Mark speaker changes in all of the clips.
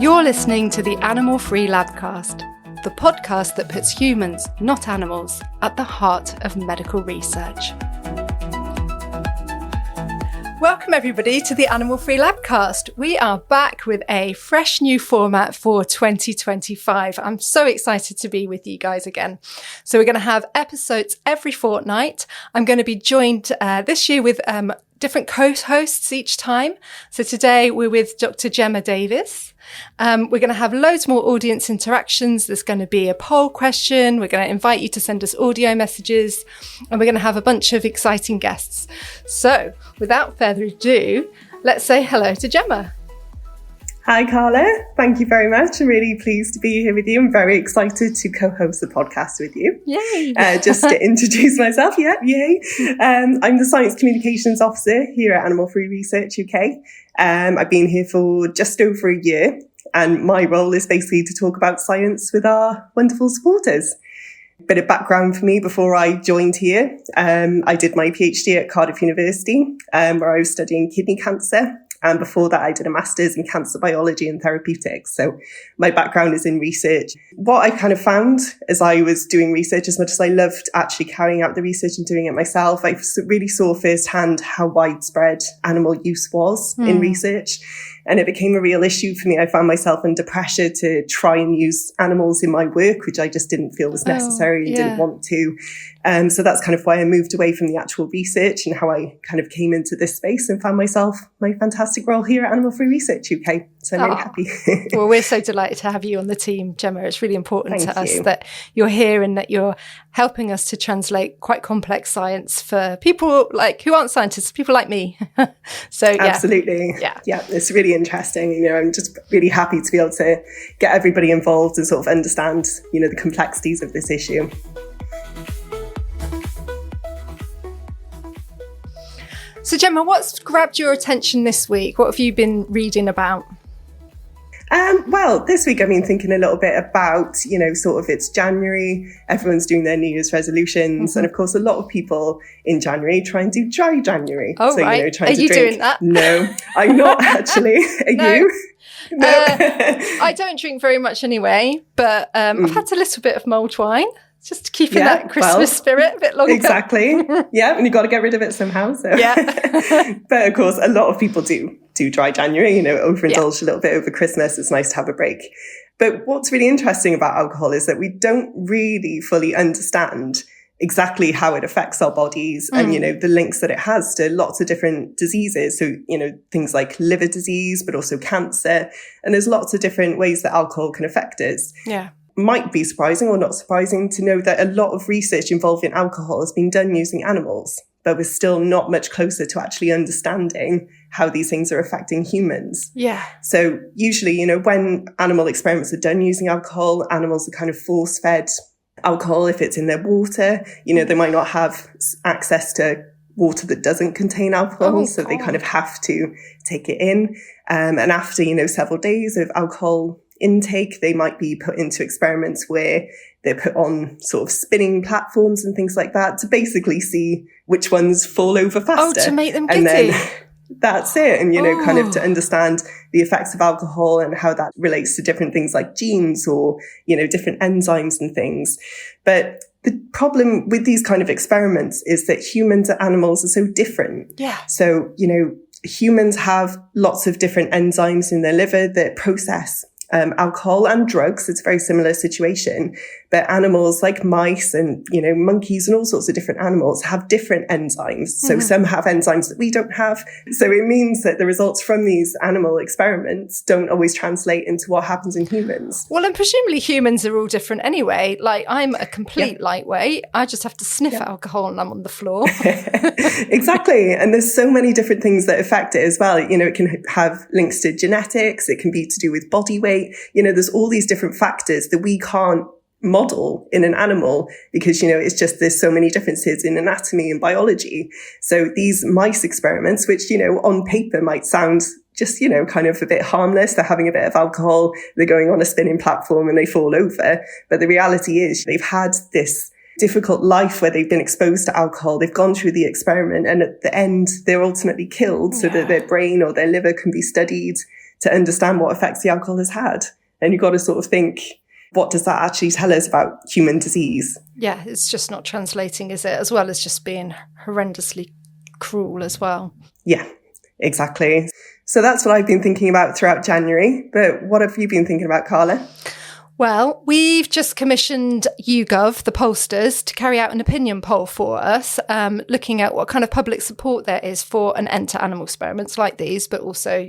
Speaker 1: You're listening to the Animal Free Labcast, the podcast that puts humans, not animals, at the heart of medical research. Welcome everybody to the Animal Free Labcast. We are back with a fresh new format for 2025. I'm so excited to be with you guys again. So we're going to have episodes every fortnight. I'm going to be joined this year with different co-hosts each time. So today we're with Dr. Gemma Davies. We're going to have loads more audience interactions. There's going to be a poll question. We're going to invite you to send us audio messages, and we're going to have a bunch of exciting guests. So without further ado, let's say hello to Gemma.
Speaker 2: Hi, Carla. Thank you very much. I'm really pleased to be here with you. I'm very excited to co-host the podcast with you.
Speaker 1: Yay!
Speaker 2: Just to introduce myself, yay. I'm the Science Communications Officer here at Animal Free Research UK. I've been here for just over a year, and my role is basically to talk about science with our wonderful supporters. Bit of background for me before I joined here. I did my PhD at Cardiff University, where I was studying kidney cancer. And before that, I did a master's in cancer biology and therapeutics. So my background is in research. What I kind of found as I was doing research, as much as I loved actually carrying out the research and doing it myself, I really saw firsthand how widespread animal use was in research. And it became a real issue for me. I found myself under pressure to try and use animals in my work, which I just didn't feel was necessary and didn't want to. So that's kind of why I moved away from the actual research and how I kind of came into this space and found myself my fantastic role here at Animal Free Research UK. So I'm really happy.
Speaker 1: Well, we're so delighted to have you on the team, Gemma. It's really important to us that you're here and that you're helping us to translate quite complex science for people like who aren't scientists, people like me. So yeah.
Speaker 2: Absolutely. Yeah, it's really interesting. You know, I'm just really happy to be able to get everybody involved and sort of understand, you know, the complexities of this issue.
Speaker 1: So Gemma, what's grabbed your attention this week? What have you been reading about?
Speaker 2: Well, this week I've been thinking a little bit about, you know, sort of it's January, everyone's doing their New Year's resolutions. And of course, a lot of people in January try and do dry January.
Speaker 1: Oh, so, right. You know, trying to drink. Doing that?
Speaker 2: No, I'm not actually. Are you?
Speaker 1: No. I don't drink very much anyway, but I've had a little bit of mulled wine. Just to keep in that Christmas spirit a bit longer.
Speaker 2: Exactly. Yeah, and you've got to get rid of it somehow. So.
Speaker 1: Yeah.
Speaker 2: But of course, a lot of people do dry January, you know, overindulge a little bit over Christmas. It's nice to have a break. But what's really interesting about alcohol is that we don't really fully understand exactly how it affects our bodies and, you know, the links that it has to lots of different diseases. So, you know, things like liver disease, but also cancer. And there's lots of different ways that alcohol can affect us.
Speaker 1: Yeah.
Speaker 2: Might be surprising or not surprising to know that a lot of research involving alcohol has been done using animals, but we're still not much closer to actually understanding how these things are affecting humans.
Speaker 1: Yeah.
Speaker 2: So usually, you know, when animal experiments are done using alcohol, animals are kind of force-fed alcohol if it's in their water. You know, they might not have access to water that doesn't contain alcohol, so they kind of have to take it in. And after, you know, several days of alcohol intake, they might be put into experiments where they're put on sort of spinning platforms and things like that to basically see which ones fall over faster.
Speaker 1: Oh, to make them giddy.
Speaker 2: And then that's it. And, you know, kind of to understand the effects of alcohol and how that relates to different things like genes or, you know, different enzymes and things. But the problem with these kind of experiments is that humans and animals are so different.
Speaker 1: Yeah.
Speaker 2: So, you know, humans have lots of different enzymes in their liver that process alcohol and drugs. It's a very similar situation. But animals like mice and, you know, monkeys and all sorts of different animals have different enzymes. So some have enzymes that we don't have. So it means that the results from these animal experiments don't always translate into what happens in humans.
Speaker 1: Well, and presumably humans are all different anyway. Like I'm a complete lightweight. I just have to sniff alcohol and I'm on the floor.
Speaker 2: Exactly. And there's so many different things that affect it as well. You know, it can have links to genetics. It can be to do with body weight. You know, there's all these different factors that we can't model in an animal because, you know, it's just there's so many differences in anatomy and biology. So these mice experiments, which, you know, on paper might sound just, you know, kind of a bit harmless. They're having a bit of alcohol. They're going on a spinning platform and they fall over. But the reality is they've had this difficult life where they've been exposed to alcohol. They've gone through the experiment and at the end, they're ultimately killed so that their brain or their liver can be studied to understand what effects the alcohol has had. And you've got to sort of think, what does that actually tell us about human disease?
Speaker 1: Yeah, it's just not translating, is it? As well as just being horrendously cruel as well.
Speaker 2: Yeah, exactly. So that's what I've been thinking about throughout January. But what have you been thinking about, Carla?
Speaker 1: Well, we've just commissioned YouGov, the pollsters, to carry out an opinion poll for us, looking at what kind of public support there is for an end to animal experiments like these, but also,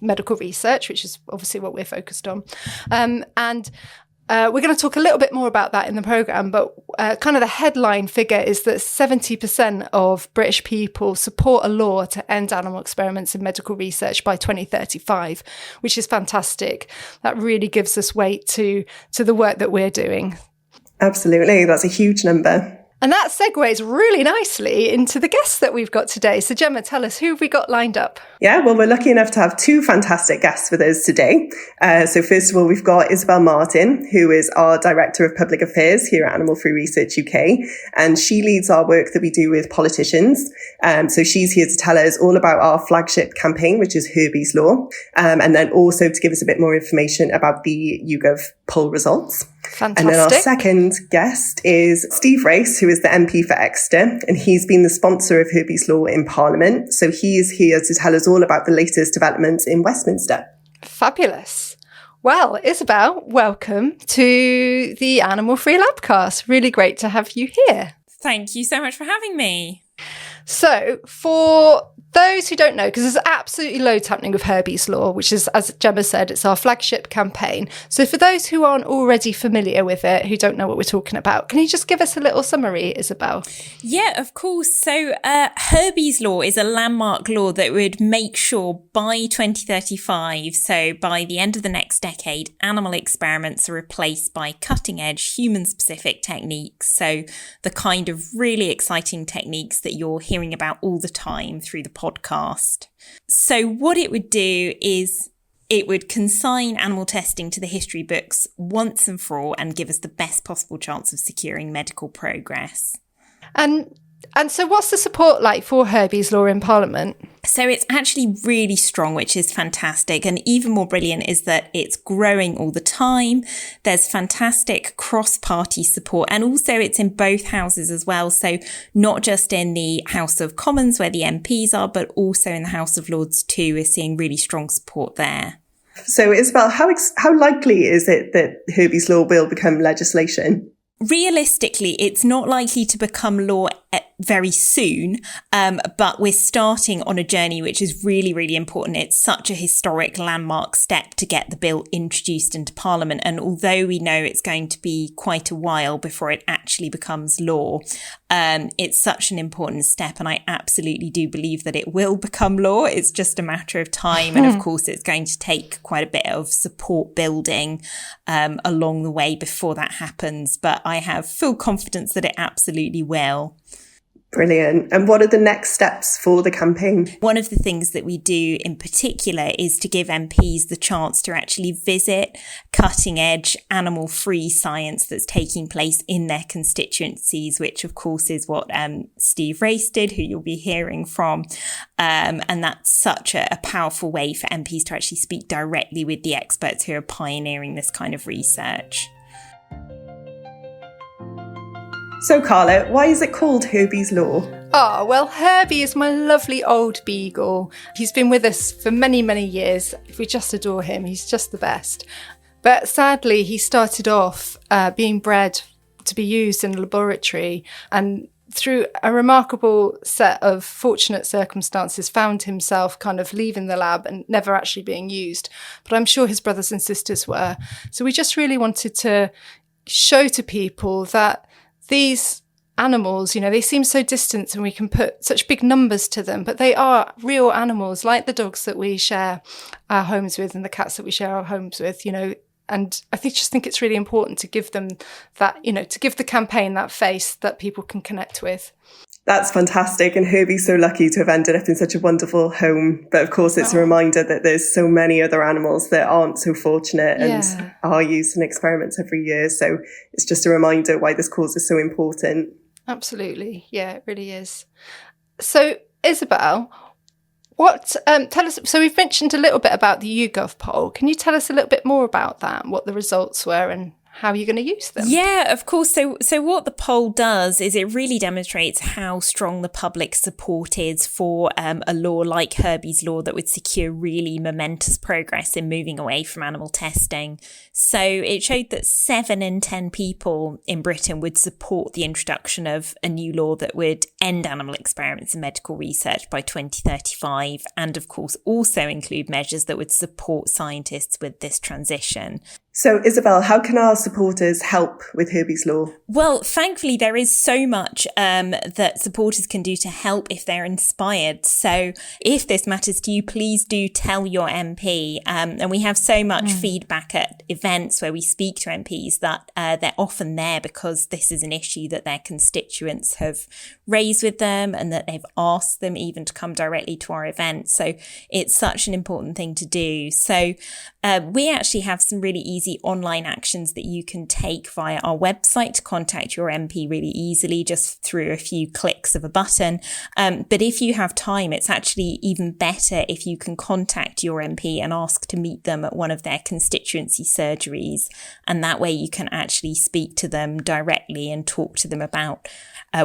Speaker 1: medical research, which is obviously what we're focused on. We're going to talk a little bit more about that in the programme, but kind of the headline figure is that 70% of British people support a law to end animal experiments in medical research by 2035, which is fantastic. That really gives us weight to the work that we're doing.
Speaker 2: Absolutely. That's a huge number.
Speaker 1: And that segues really nicely into the guests that we've got today. So Gemma, tell us, who have we got lined up?
Speaker 2: Yeah, well, we're lucky enough to have two fantastic guests with us today. So first of all, we've got Isobel Martin, who is our Director of Public Affairs here at Animal Free Research UK. And she leads our work that we do with politicians. So she's here to tell us all about our flagship campaign, which is Herbie's Law. And then also to give us a bit more information about the YouGov poll results.
Speaker 1: Fantastic.
Speaker 2: And then our second guest is Steve Race, who is the MP for Exeter, and he's been the sponsor of Herbie's Law in Parliament. So he is here to tell us all about the latest developments in Westminster.
Speaker 1: Fabulous. Well, Isobel, welcome to the Animal Free Labcast. Really great to have you here.
Speaker 3: Thank you so much for having me.
Speaker 1: So for those who don't know, because there's absolutely loads happening with Herbie's Law, which is, as Gemma said, it's our flagship campaign. So for those who aren't already familiar with it, who don't know what we're talking about, can you just give us a little summary, Isobel?
Speaker 3: Yeah, of course. So Herbie's Law is a landmark law that would make sure by 2035, so by the end of the next decade, animal experiments are replaced by cutting-edge human-specific techniques. So the kind of really exciting techniques that you're hearing about all the time through the podcast. So what it would do is it would consign animal testing to the history books once and for all and give us the best possible chance of securing medical progress.
Speaker 1: And so what's the support like for Herbie's Law in Parliament?
Speaker 3: So it's actually really strong, which is fantastic. And even more brilliant is that it's growing all the time. There's fantastic cross-party support. And also it's in both houses as well. So not just in the House of Commons where the MPs are, but also in the House of Lords too. We're seeing really strong support there.
Speaker 2: So Isobel, how likely is it that Herbie's Law will become legislation?
Speaker 3: Realistically, it's not likely to become law very soon, but we're starting on a journey which is really, really important. It's such a historic landmark step to get the bill introduced into Parliament. And although we know it's going to be quite a while before it actually becomes law, it's such an important step. And I absolutely do believe that it will become law. It's just a matter of time. And of course, it's going to take quite a bit of support building along the way before that happens. But I have full confidence that it absolutely will.
Speaker 2: Brilliant. And what are the next steps for the campaign?
Speaker 3: One of the things that we do in particular is to give MPs the chance to actually visit cutting edge animal free science that's taking place in their constituencies, which of course is what Steve Race did, who you'll be hearing from. And that's such a powerful way for MPs to actually speak directly with the experts who are pioneering this kind of research.
Speaker 2: So Carla, why is it called Herbie's Law?
Speaker 1: Oh, well, Herbie is my lovely old Beagle. He's been with us for many, many years. We just adore him. He's just the best. But sadly, he started off being bred to be used in a laboratory, and through a remarkable set of fortunate circumstances found himself kind of leaving the lab and never actually being used. But I'm sure his brothers and sisters were. So we just really wanted to show to people that these animals, they seem so distant and we can put such big numbers to them, but they are real animals like the dogs that we share our homes with and the cats that we share our homes with, and I just think it's really important to give them that, to give the campaign that face that people can connect with.
Speaker 2: That's fantastic. And Herbie's so lucky to have ended up in such a wonderful home. But of course, it's a reminder that there's so many other animals that aren't so fortunate and are used in experiments every year. So it's just a reminder why this cause is so important.
Speaker 1: Absolutely. Yeah, it really is. So, Isobel, Tell us, so we've mentioned a little bit about the YouGov poll. Can you tell us a little bit more about that, what the results were and how you're going to use them?
Speaker 3: Yeah, of course. So what the poll does is it really demonstrates how strong the public support is for a law like Herbie's law that would secure really momentous progress in moving away from animal testing. So it showed that 7 in 10 people in Britain would support the introduction of a new law that would end animal experiments in medical research by 2035, and of course also include measures that would support scientists with this transition.
Speaker 2: So, Isobel, how can our supporters help with Herbie's law?
Speaker 3: Well, thankfully, there is so much that supporters can do to help if they're inspired. So if this matters to you, please do tell your MP. And we have so much feedback at events where we speak to MPs that they're often there because this is an issue that their constituents have raised with them and that they've asked them even to come directly to our event. So it's such an important thing to do. So we actually have some really easy online actions that you can take via our website to contact your MP really easily, just through a few clicks of a button. But if you have time, it's actually even better if you can contact your MP and ask to meet them at one of their constituency surgeries. And that way you can actually speak to them directly and talk to them about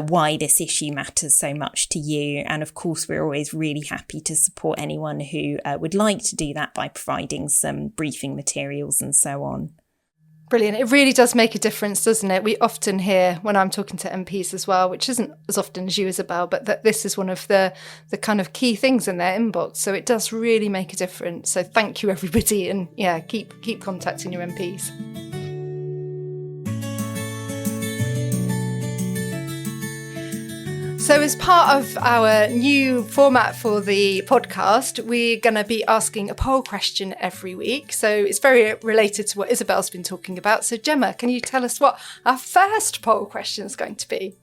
Speaker 3: why this issue matters so much to you. And of course, we're always really happy to support anyone who would like to do that by providing some briefing materials and so on.
Speaker 1: Brilliant. It really does make a difference, doesn't it? We often hear when I'm talking to MPs as well, which isn't as often as you, Isobel, but that this is one of the kind of key things in their inbox. So it does really make a difference. So thank you, everybody. And yeah, keep contacting your MPs. So as part of our new format for the podcast, we're going to be asking a poll question every week. So it's very related to what Isobel's been talking about. So Gemma, can you tell us what our first poll question is going to be?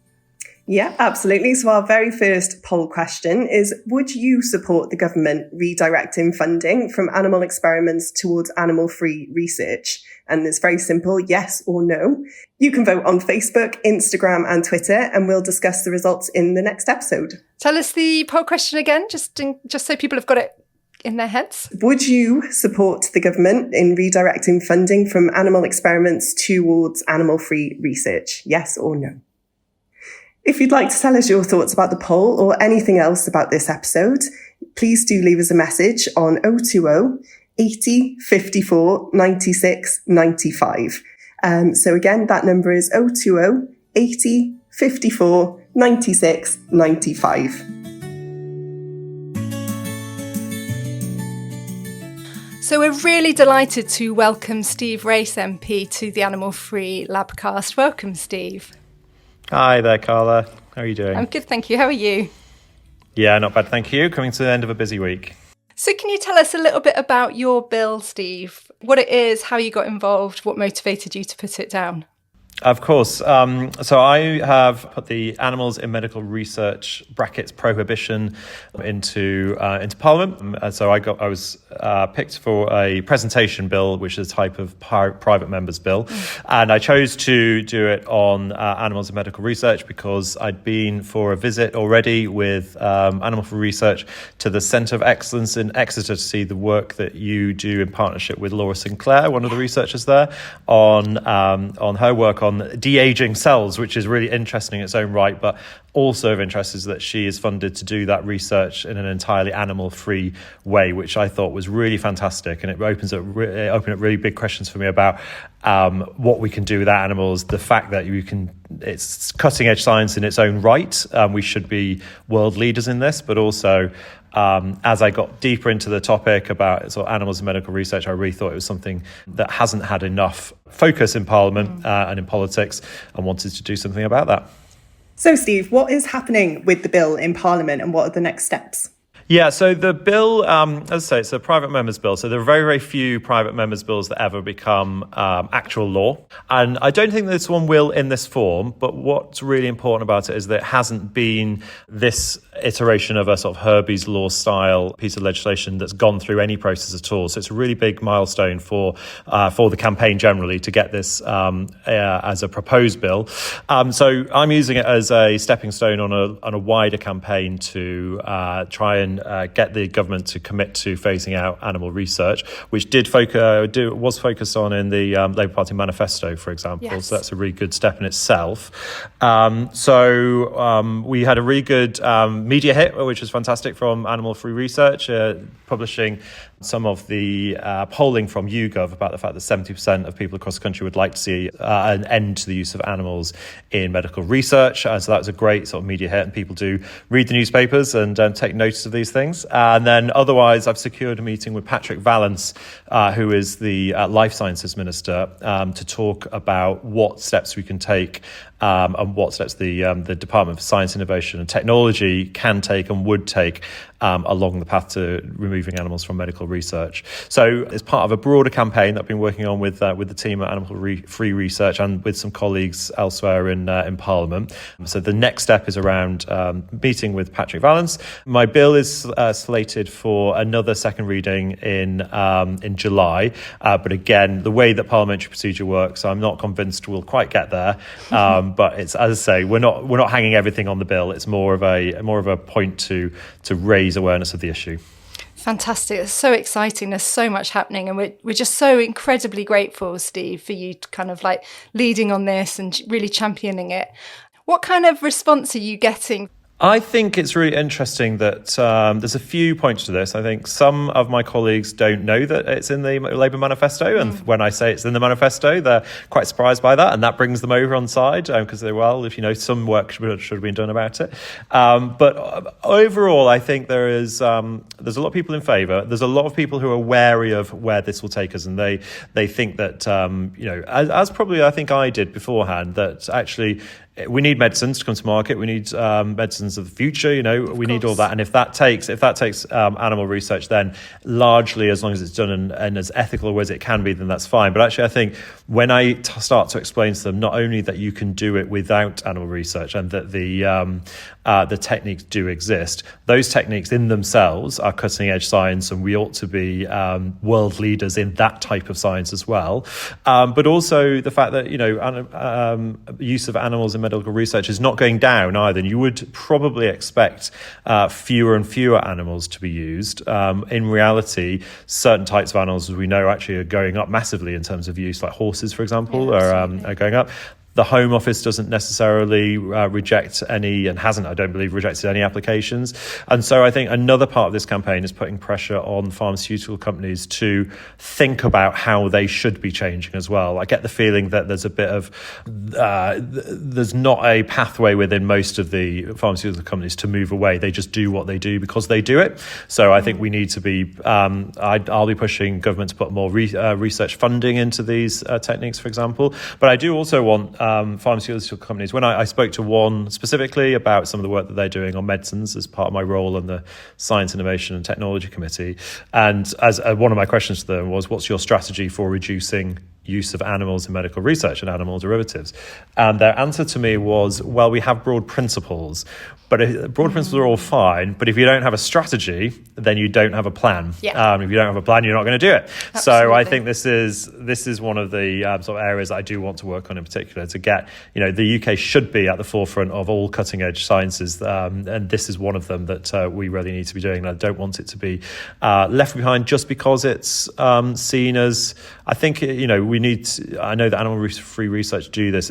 Speaker 2: Yeah, absolutely. So our very first poll question is, would you support the government redirecting funding from animal experiments towards animal-free research? And it's very simple, yes or no. You can vote on Facebook, Instagram and Twitter, and we'll discuss the results in the next episode.
Speaker 1: Tell us the poll question again, just so people have got it in their heads.
Speaker 2: Would you support the government in redirecting funding from animal experiments towards animal-free research? Yes or no? If you'd like to tell us your thoughts about the poll or anything else about this episode, please do leave us a message on 020 80 54 96 95. So again, that number is 020 80 54 96 95.
Speaker 1: So we're really delighted to welcome Steve Race MP to the Animal Free Labcast. Welcome, Steve.
Speaker 4: Hi there, Carla. How are you doing?
Speaker 1: I'm good, thank you. How are you?
Speaker 4: Yeah, not bad, thank you. Coming to the end of a busy week.
Speaker 1: So can you tell us a little bit about your bill, Steve? What it is, how you got involved, what motivated you to put it down?
Speaker 4: Of course. So I have put the animals in medical research brackets prohibition into Parliament. So I was picked for a presentation bill, which is a type of private members bill. And I chose to do it on animals in medical research because I'd been for a visit already with Animal Free Research to the Centre of Excellence in Exeter to see the work that you do in partnership with Laura Sinclair, one of the researchers there, on her work on de-aging cells, which is really interesting in its own right, but also of interest is that she is funded to do that research in an entirely animal-free way, which I thought was really fantastic, and it opened up really big questions for me about what we can do with animals, the fact that it's cutting-edge science in its own right. We should be world leaders in this, but also as I got deeper into the topic about sort of animals in medical research, I really thought it was something that hasn't had enough focus in Parliament and in politics, and wanted to do something about that.
Speaker 5: So, Steve, what is happening with the bill in Parliament and what are the next steps?
Speaker 4: Yeah, so the bill, as I say, it's a private members bill. So there are very, very few private members bills that ever become actual law. And I don't think this one will in this form. But what's really important about it is that it hasn't been this iteration of a sort of Herbie's law style piece of legislation that's gone through any process at all. So it's a really big milestone for the campaign generally to get this as a proposed bill. So I'm using it as a stepping stone on a wider campaign to try and then get the government to commit to phasing out animal research, which was focused on in the Labour Party manifesto, for example.
Speaker 1: Yes.
Speaker 4: So that's a really good step in itself. We had a really good media hit, which was fantastic, from Animal Free Research, publishing some of the polling from YouGov about the fact that 70% of people across the country would like to see an end to the use of animals in medical research. So that was a great sort of media hit, and people do read the newspapers and take notice of these things. And then otherwise, I've secured a meeting with Patrick Vallance, who is the Life Sciences Minister, to talk about what steps we can take and what steps the Department for Science, Innovation and Technology can take and would take along the path to removing animals from medical research. So as part of a broader campaign that I've been working on with the team at Animal Free Research and with some colleagues elsewhere in Parliament. So the next step is around meeting with Patrick Vallance. My bill is slated for another second reading in July. But again, the way that parliamentary procedure works, I'm not convinced we'll quite get there. But it's, as I say, we're not hanging everything on the bill. It's more of a point to raise awareness of the issue.
Speaker 1: Fantastic. It's so exciting. There's so much happening, and we're just so incredibly grateful, Steve, for you kind of like leading on this and really championing it. What kind of response are you getting?
Speaker 4: I think it's really interesting that there's a few points to this. I think some of my colleagues don't know that it's in the Labour manifesto. And when I say it's in the manifesto, they're quite surprised by that. And that brings them over on side because some work should have been done about it. But overall, I think there's a lot of people in favour. There's a lot of people who are wary of where this will take us. And they think that, as probably I think I did beforehand, that actually we need medicines to come to market. We need medicines of the future. We need all that. And if that takes animal research, then largely, as long as it's done and as ethical as it can be, then that's fine. But actually, I think when I start to explain to them not only that you can do it without animal research and that the techniques do exist, those techniques in themselves are cutting edge science, and we ought to be world leaders in that type of science as well. But also the fact that use of animals in medical research is not going down either. And you would probably expect fewer and fewer animals to be used. In reality, certain types of animals, as we know, actually are going up massively in terms of use, like horses, for example, are going up. The Home Office doesn't necessarily reject any, and hasn't, I don't believe, rejected any applications. And so I think another part of this campaign is putting pressure on pharmaceutical companies to think about how they should be changing as well. I get the feeling that there's a bit of, there's not a pathway within most of the pharmaceutical companies to move away. They just do what they do because they do it. So I think we need to be, I'll be pushing government to put more research funding into these techniques, for example. But I do also want pharmaceutical companies. When I spoke to one specifically about some of the work that they're doing on medicines as part of my role on the Science, Innovation and Technology Committee, and as one of my questions to them was, what's your strategy for reducing use of animals in medical research and animal derivatives? And their answer to me was, well, we have broad principles, but broad principles are all fine, but if you don't have a strategy, then you don't have a plan.
Speaker 1: Yeah.
Speaker 4: If you don't have a plan, you're not going to do it.
Speaker 1: Absolutely.
Speaker 4: So I think this is one of the sort of areas that I do want to work on in particular, to get, the UK should be at the forefront of all cutting edge sciences, and this is one of them that we really need to be doing. And I don't want it to be left behind just because it's seen as, I think, I know that Animal Free Research do this.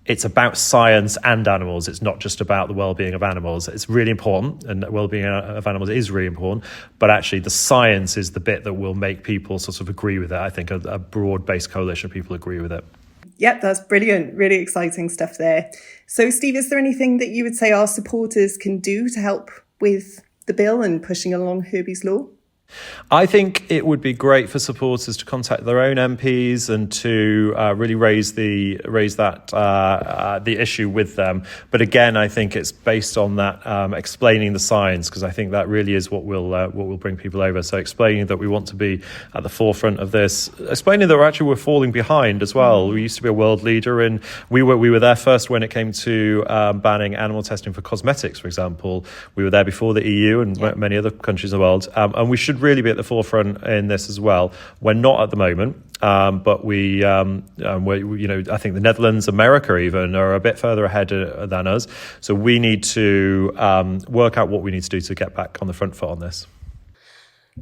Speaker 4: It's about science and animals. It's not just about the well-being of animals. It's really important, and well-being of animals is really important. But actually, the science is the bit that will make people sort of agree with it. I think a broad-based coalition of people agree with it.
Speaker 5: Yep, that's brilliant. Really exciting stuff there. So, Steve, is there anything that you would say our supporters can do to help with the bill and pushing along Herbie's law?
Speaker 4: I think it would be great for supporters to contact their own MPs and to really raise the issue with them. But again, I think it's based on that explaining the science, because I think that really is what will bring people over. So explaining that we want to be at the forefront of this, explaining that we're falling behind as well. We used to be a world leader, and we were there first when it came to banning animal testing for cosmetics, for example. We were there before the EU and many other countries in the world, and we should really be at the forefront in this as well. We're not at the moment, but we I think the Netherlands, America even, are a bit further ahead than us. So we need to work out what we need to do to get back on the front foot on this.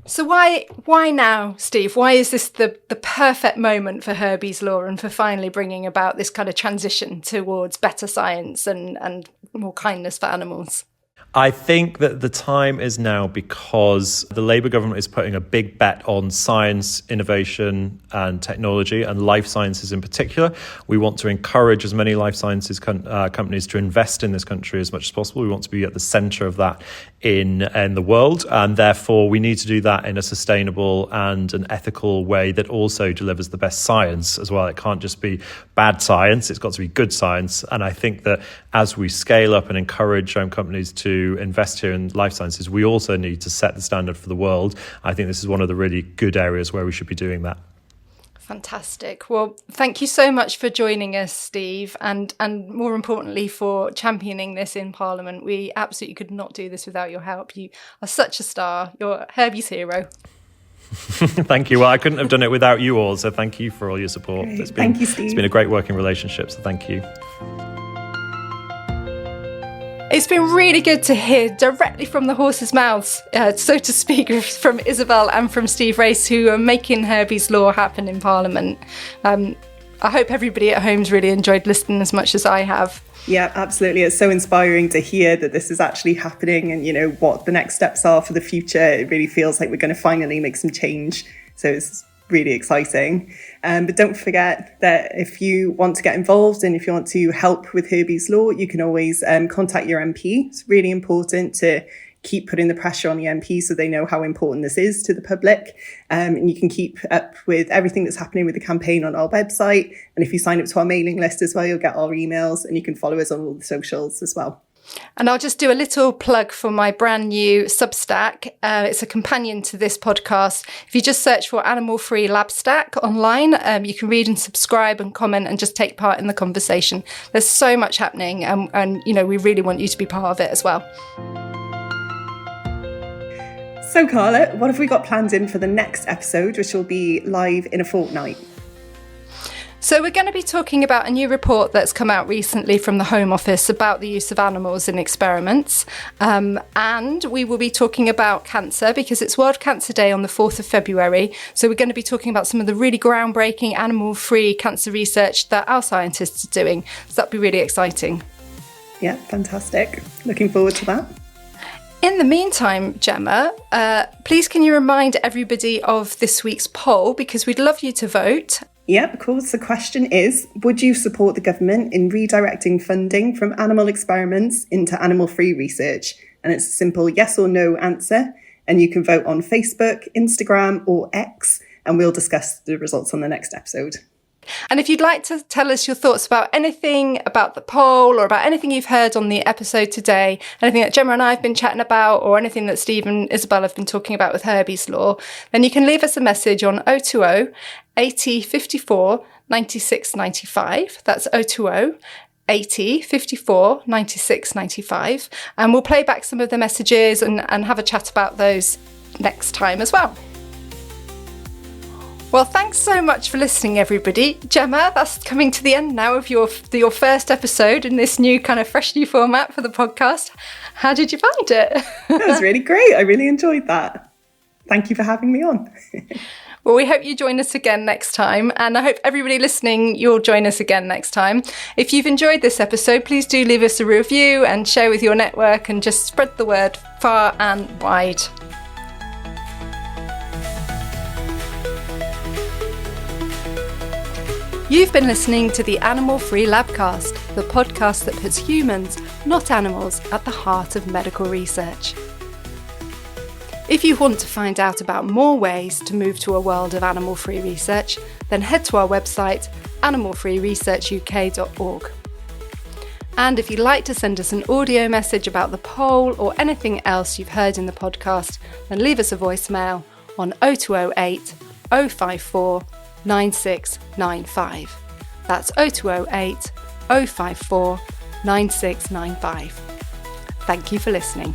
Speaker 1: So why now, Steve? Why is this the perfect moment for Herbie's Law and for finally bringing about this kind of transition towards better science and more kindness for animals?
Speaker 4: I think that the time is now because the Labour government is putting a big bet on science, innovation and technology, and life sciences in particular. We want to encourage as many life sciences companies to invest in this country as much as possible. We want to be at the centre of that in the world, and therefore we need to do that in a sustainable and an ethical way that also delivers the best science as well. It can't just be bad science, it's got to be good science. And I think that as we scale up and encourage companies to invest here in life sciences, we also need to set the standard for the world. I think this is one of the really good areas where we should be doing that.
Speaker 1: Fantastic. Well, thank you so much for joining us, Steve, and more importantly for championing this in Parliament. We absolutely could not do this without your help. You are such a star. You're Herbie's hero.
Speaker 4: Thank you. Well, I couldn't have done it without you all, so thank you for all your support.
Speaker 2: Thank you, Steve.
Speaker 4: It's been a great working relationship, so thank you.
Speaker 1: It's been really good to hear directly from the horse's mouths, so to speak, from Isobel and from Steve Race, who are making Herbie's Law happen in Parliament. I hope everybody at home's really enjoyed listening as much as I have.
Speaker 5: Yeah, absolutely. It's so inspiring to hear that this is actually happening and, what the next steps are for the future. It really feels like we're going to finally make some change. So it's really exciting. But don't forget that if you want to get involved and if you want to help with Herbie's Law, you can always contact your MP. It's really important to keep putting the pressure on the MP so they know how important this is to the public. And you can keep up with everything that's happening with the campaign on our website. And if you sign up to our mailing list as well, you'll get our emails and you can follow us on all the socials as well.
Speaker 1: And I'll just do a little plug for my brand new Substack. It's a companion to this podcast. If you just search for Animal Free Labcast online, you can read and subscribe and comment and just take part in the conversation. There's so much happening and we really want you to be part of it as well.
Speaker 5: So Carla, what have we got planned in for the next episode, which will be live in a fortnight?
Speaker 1: So we're going to be talking about a new report that's come out recently from the Home Office about the use of animals in experiments. And we will be talking about cancer because it's World Cancer Day on the 4th of February. So we're going to be talking about some of the really groundbreaking animal-free cancer research that our scientists are doing. So that'll be really exciting.
Speaker 5: Yeah, fantastic. Looking forward to that.
Speaker 1: In the meantime, Gemma, please can you remind everybody of this week's poll because we'd love you to vote.
Speaker 5: Yeah, of course. The question is, would you support the government in redirecting funding from animal experiments into animal-free research? And it's a simple yes or no answer. And you can vote on Facebook, Instagram or X, and we'll discuss the results on the next episode.
Speaker 1: And if you'd like to tell us your thoughts about anything about the poll or about anything you've heard on the episode today, anything that Gemma and I have been chatting about or anything that Steve and Isobel have been talking about with Herbie's Law, then you can leave us a message on 020 80 54 96 95. That's 020 80 54 96 95. And we'll play back some of the messages and have a chat about those next time as well. Well, thanks so much for listening, everybody. Gemma, that's coming to the end now of your first episode in this new kind of fresh new format for the podcast. How did you find it?
Speaker 5: That was really great. I really enjoyed that. Thank you for having me on.
Speaker 1: Well, we hope you join us again next time. And I hope everybody listening, you'll join us again next time. If you've enjoyed this episode, please do leave us a review and share with your network and just spread the word far and wide. You've been listening to the Animal Free Labcast, the podcast that puts humans, not animals, at the heart of medical research. If you want to find out about more ways to move to a world of animal-free research, then head to our website, animalfreeresearchuk.org. And if you'd like to send us an audio message about the poll or anything else you've heard in the podcast, then leave us a voicemail on 0208 054 9695. That's 0208 054 9695. Thank you for listening.